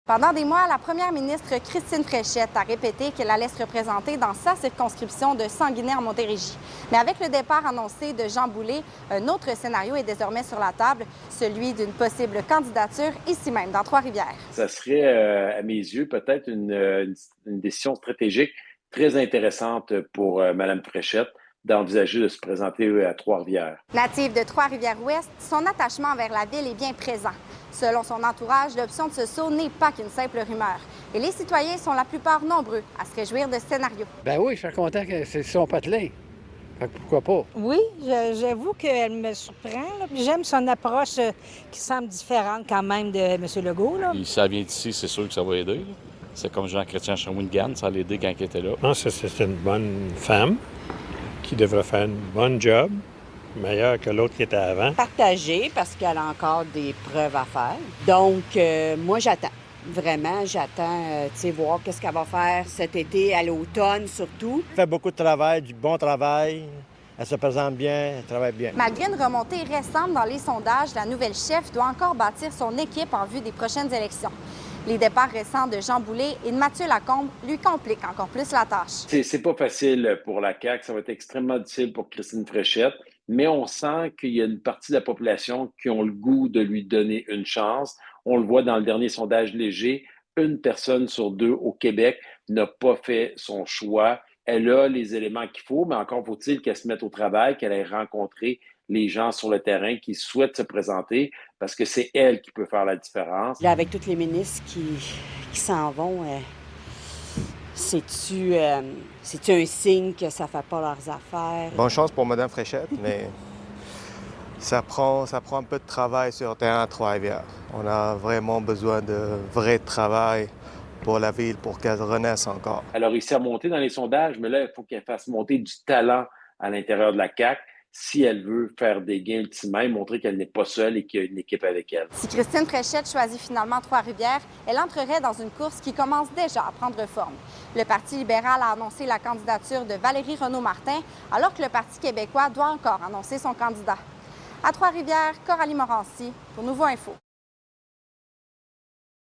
Pendant des mois, la première ministre Christine Fréchette a répété qu'elle allait se représenter dans sa circonscription de Sanguinaire-Montérégie. Mais avec le départ annoncé de Jean Boulet, un autre scénario est désormais sur la table, celui d'une possible candidature ici même, dans Trois-Rivières. Ça serait, à mes yeux, peut-être une décision stratégique très intéressante pour Mme Fréchette d'envisager de se présenter à Trois-Rivières. Native de Trois-Rivières-Ouest, son attachement envers la ville est bien présent. Selon son entourage, l'option de ce saut n'est pas qu'une simple rumeur. Et les citoyens sont la plupart nombreux à se réjouir de ce scénario. Ben oui, je suis content que c'est son patelin. Fait que pourquoi pas? Oui, j'avoue qu'elle me surprend. J'aime son approche qui semble différente quand même de M. Legault. Là. Si ça vient d'ici, c'est sûr que ça va aider. Là. C'est comme Jean-Chrétien Shawinigan, ça allait aider quand il était là. Je pense que c'est une bonne femme qui devrait faire une bonne job, meilleure que l'autre qui était avant. Partagée parce qu'elle a encore des preuves à faire. Donc, moi, j'attends. Vraiment, j'attends, voir qu'est-ce qu'elle va faire cet été, à l'automne surtout. Elle fait beaucoup de travail, du bon travail. Elle se présente bien, elle travaille bien. Malgré une remontée récente dans les sondages, la nouvelle chef doit encore bâtir son équipe en vue des prochaines élections. Les départs récents de Jean Boulet et de Mathieu Lacombe lui compliquent encore plus la tâche. C'est pas facile pour la CAQ, ça va être extrêmement difficile pour Christine Fréchette, mais on sent qu'il y a une partie de la population qui ont le goût de lui donner une chance. On le voit dans le dernier sondage léger, une personne sur deux au Québec n'a pas fait son choix. Elle a les éléments qu'il faut, mais encore faut-il qu'elle se mette au travail, qu'elle ait rencontré les gens sur le terrain qui souhaitent se présenter, parce que c'est elle qui peut faire la différence. Là, avec tous les ministres qui s'en vont, c'est-tu un signe que ça ne fait pas leurs affaires? Bonne chance pour Mme Fréchette, mais ça prend un peu de travail sur le terrain à Trois-Rivières. On a vraiment besoin de vrai travail pour la ville, pour qu'elle renaisse encore. Elle a réussi à monter dans les sondages, mais là, il faut qu'elle fasse monter du talent à l'intérieur de la CAQ si elle veut faire des gains ultimement et montrer qu'elle n'est pas seule et qu'il y a une équipe avec elle. Si Christine Fréchette choisit finalement Trois-Rivières, elle entrerait dans une course qui commence déjà à prendre forme. Le Parti libéral a annoncé la candidature de Valérie Renaud-Martin, alors que le Parti québécois doit encore annoncer son candidat. À Trois-Rivières, Coralie Morancy pour Nouveau Info.